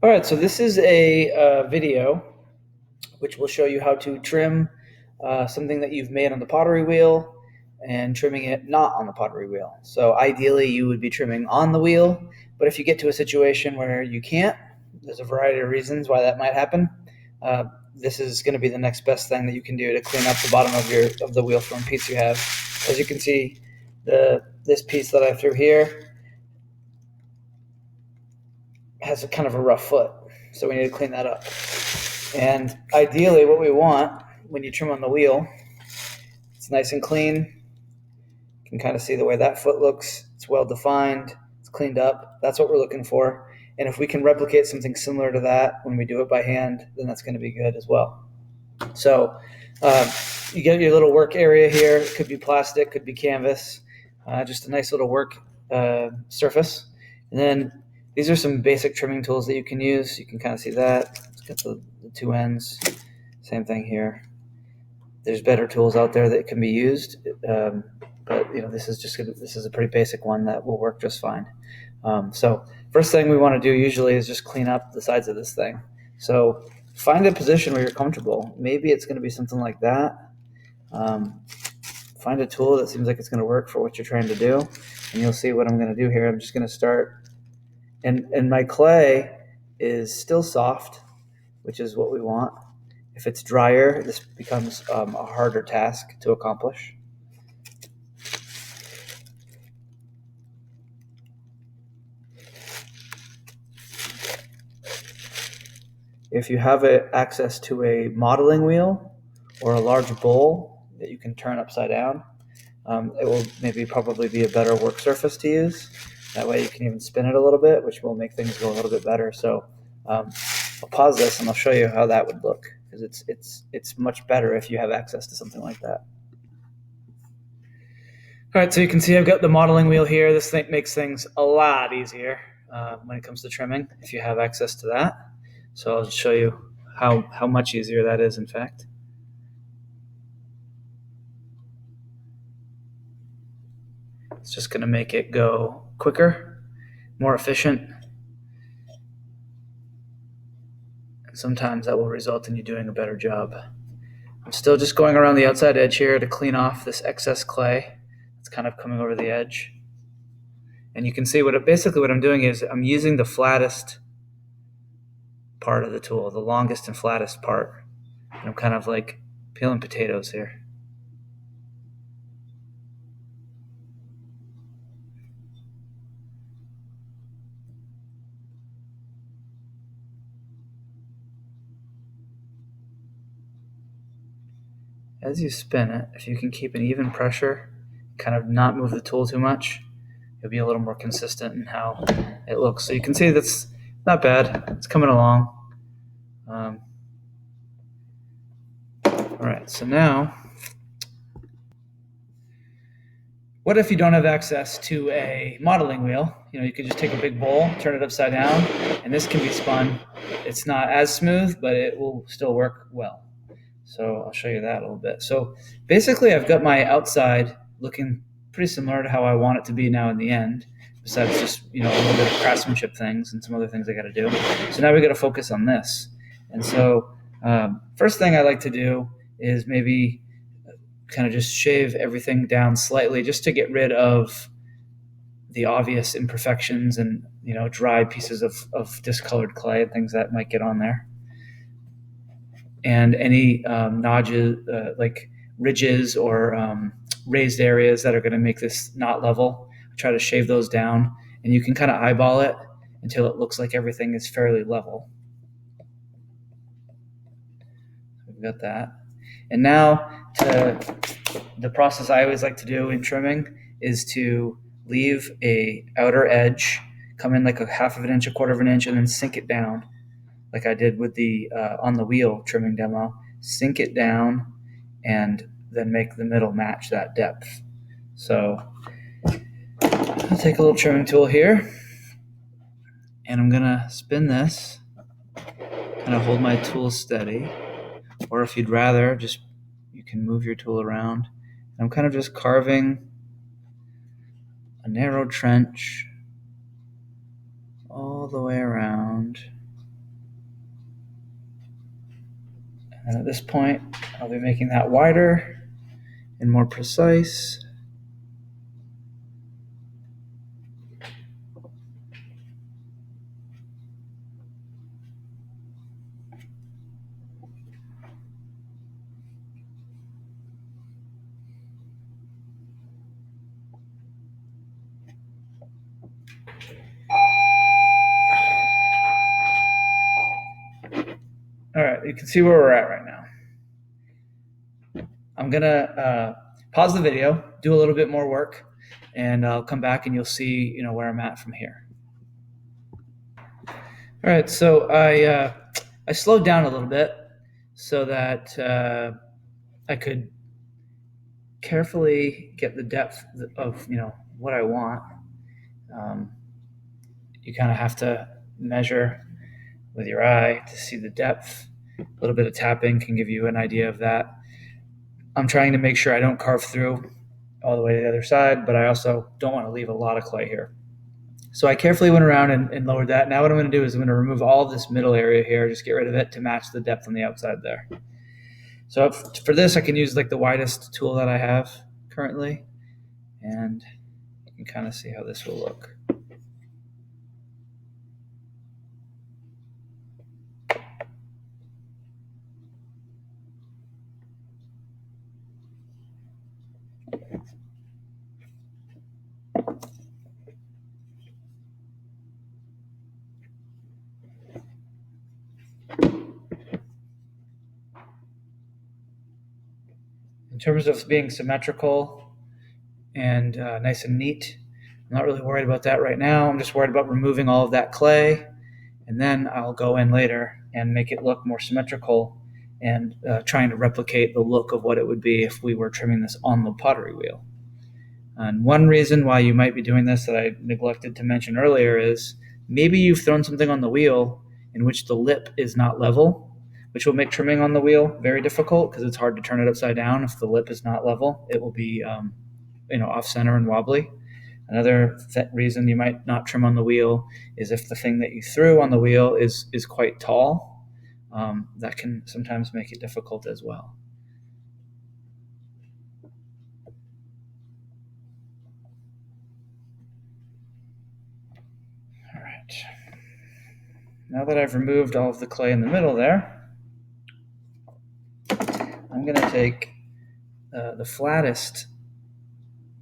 All right, so this is a video which will show you how to trim something that you've made on the pottery wheel and trimming it not on the pottery wheel. So ideally you would be trimming on the wheel, but if you get to a situation where you can't, there's a variety of reasons why that might happen. Uh, this is going to be the next best thing that you can do to clean up the bottom of the wheel from piece you have. As you can see, this piece that I threw here has a kind of a rough foot, so we need to clean that up. And ideally what we want when you trim on the wheel, it's nice and clean. You can kind of see the way that foot looks. It's well defined, it's cleaned up. That's what we're looking for. And if we can replicate something similar to that when we do it by hand, then that's going to be good as well. So you get your little work area here. It could be plastic, could be canvas, just a nice little work surface. And then these are some basic trimming tools that you can use. You can kind of see that. It's got the two ends. Same thing here. There's better tools out there that can be used, but this is a pretty basic one that will work just fine. So first thing we want to do usually is just clean up the sides of this thing. So find a position where you're comfortable. Maybe it's going to be something like that. Find a tool that seems like it's going to work for what you're trying to do, and you'll see what I'm going to do here. I'm just going to start, and my clay is still soft, which is what we want. If it's drier, this becomes a harder task to accomplish. If you have access to a modeling wheel or a large bowl that you can turn upside down, it will probably be a better work surface to use. That way you can even spin it a little bit, which will make things go a little bit better. So I'll pause this and I'll show you how that would look, because it's much better if you have access to something like that. All right, so you can see I've got the modeling wheel here. This thing makes things a lot easier when it comes to trimming if you have access to that. So I'll just show you how much easier that is, in fact. It's just going to make it go quicker, more efficient. And sometimes that will result in you doing a better job. I'm still just going around the outside edge here to clean off this excess clay. It's kind of coming over the edge. And you can see basically what I'm doing is I'm using the flattest part of the tool, the longest and flattest part. And I'm kind of like peeling potatoes here. As you spin it, if you can keep an even pressure, kind of not move the tool too much, you'll be a little more consistent in how it looks. So you can see that's not bad. It's coming along. All right, so now, what if you don't have access to a modeling wheel? You could just take a big bowl, turn it upside down, and this can be spun. It's not as smooth, but it will still work well. So I'll show you that a little bit. So basically I've got my outside looking pretty similar to how I want it to be now in the end, besides just, a little bit of craftsmanship things and some other things I got to do. So now we got to focus on this. And so first thing I like to do is maybe kind of just shave everything down slightly just to get rid of the obvious imperfections and, dry pieces of discolored clay and things that might get on there. And any nodges, like ridges or raised areas that are going to make this not level, I try to shave those down, and you can kind of eyeball it until it looks like everything is fairly level. We've got that. And now the process I always like to do in trimming is to leave a outer edge, come in like a half of an inch, a quarter of an inch, and then sink it down like I did with the on the wheel trimming demo. Sink it down and then make the middle match that depth. So I'll take a little trimming tool here and I'm gonna spin this, kind of hold my tool steady, or if you'd rather, you can move your tool around. I'm kind of just carving a narrow trench all the way around. And at this point, I'll be making that wider and more precise. All right, you can see where we're at right now. I'm gonna pause the video, do a little bit more work, and I'll come back and you'll see, where I'm at from here. All right, so I slowed down a little bit so that I could carefully get the depth of what I want. You kind of have to measure with your eye to see the depth. A little bit of tapping can give you an idea of that. I'm trying to make sure I don't carve through all the way to the other side, but I also don't want to leave a lot of clay here. So I carefully went around and lowered that. Now what I'm going to do is I'm going to remove all of this middle area here, just get rid of it to match the depth on the outside there. So for this, I can use like the widest tool that I have currently, and you can kind of see how this will look. In terms of being symmetrical and nice and neat, I'm not really worried about that right now. I'm just worried about removing all of that clay, and then I'll go in later and make it look more symmetrical and trying to replicate the look of what it would be if we were trimming this on the pottery wheel. And one reason why you might be doing this that I neglected to mention earlier is maybe you've thrown something on the wheel in which the lip is not level, which will make trimming on the wheel very difficult because it's hard to turn it upside down. If the lip is not level, it will be off center and wobbly. Another reason you might not trim on the wheel is if the thing that you threw on the wheel is quite tall. That can sometimes make it difficult as well. All right. Now that I've removed all of the clay in the middle there, I'm going to take the flattest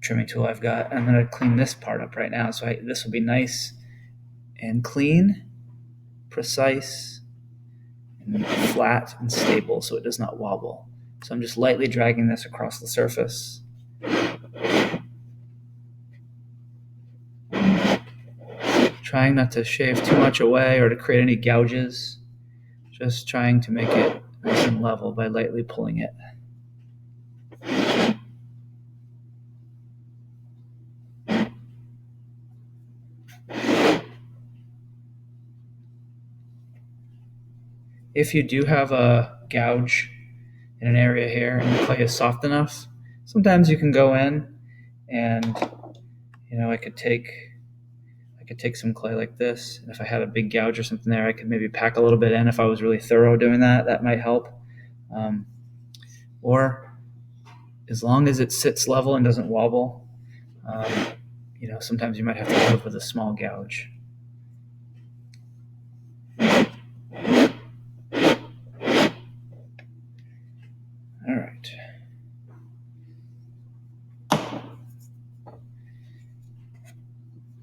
trimming tool I've got. I'm going to clean this part up right now. So this will be nice and clean, precise, and flat and stable so it does not wobble. So I'm just lightly dragging this across the surface. Trying not to shave too much away or to create any gouges. Just trying to make it nice and level by lightly pulling it. If you do have a gouge in an area here and the clay is soft enough, sometimes you can go in and I could take some clay like this, and if I had a big gouge or something there, I could maybe pack a little bit in. If I was really thorough doing that, that might help. Or as long as it sits level and doesn't wobble, sometimes you might have to live with a small gouge. All right.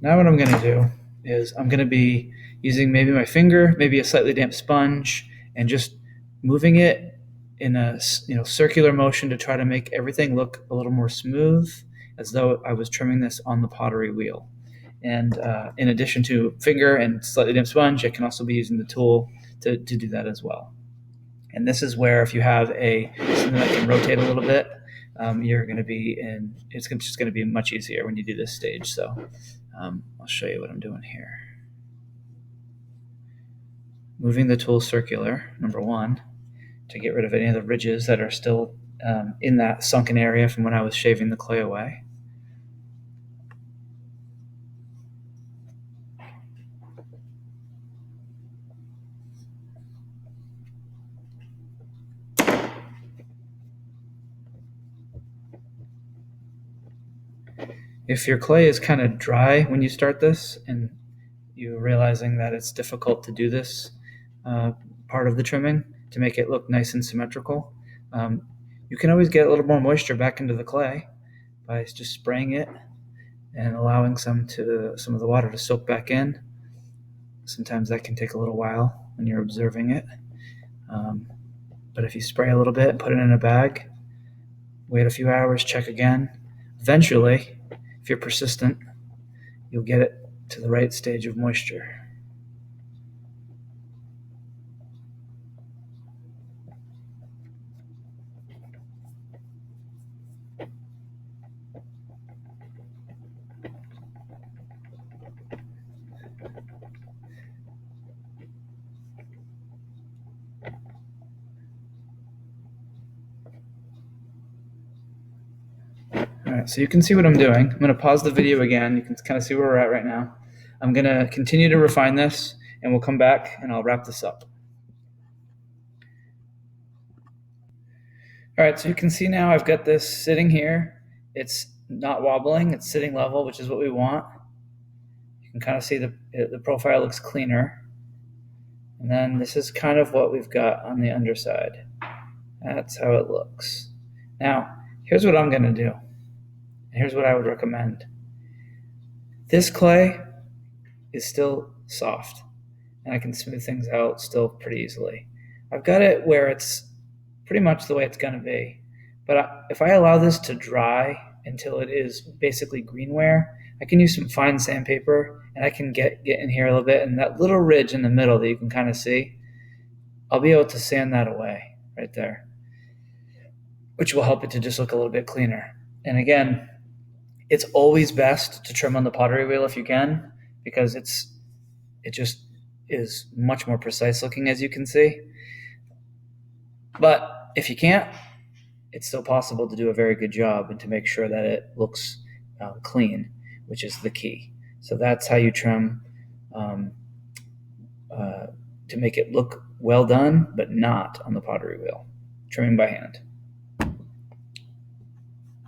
Now what I'm going to do is I'm going to be using maybe my finger, maybe a slightly damp sponge, and just moving it in a circular motion to try to make everything look a little more smooth, as though I was trimming this on the pottery wheel. And in addition to finger and slightly damp sponge, I can also be using the tool to do that as well. And this is where if you have something that can rotate a little bit, you're going to be in. It's just going to be much easier when you do this stage. So I'll show you what I'm doing here. Moving the tool circular, number one, to get rid of any of the ridges that are still in that sunken area from when I was shaving the clay away. If your clay is kind of dry when you start this and you're realizing that it's difficult to do this part of the trimming to make it look nice and symmetrical, you can always get a little more moisture back into the clay by just spraying it and allowing some of the water to soak back in. Sometimes that can take a little while when you're observing it. But if you spray a little bit, put it in a bag, wait a few hours, check again. Eventually, if you're persistent, you'll get it to the right stage of moisture. All right, so you can see what I'm doing. I'm going to pause the video again. You can kind of see where we're at right now. I'm going to continue to refine this, and we'll come back and I'll wrap this up. All right, so you can see now I've got this sitting here. It's not wobbling, it's sitting level, which is what we want. You can kind of see the profile looks cleaner. And then this is kind of what we've got on the underside. That's how it looks. Now, here's what I'm going to do. Here's what I would recommend. This clay is still soft, and I can smooth things out still pretty easily. I've got it where it's pretty much the way it's going to be. But if I allow this to dry until it is basically greenware, I can use some fine sandpaper, and I can get in here a little bit, and that little ridge in the middle that you can kind of see, I'll be able to sand that away right there, which will help it to just look a little bit cleaner. And again, it's always best to trim on the pottery wheel if you can, because it just is much more precise looking, as you can see. But if you can't, it's still possible to do a very good job and to make sure that it looks clean, which is the key. So that's how you trim to make it look well done, but not on the pottery wheel, trimming by hand.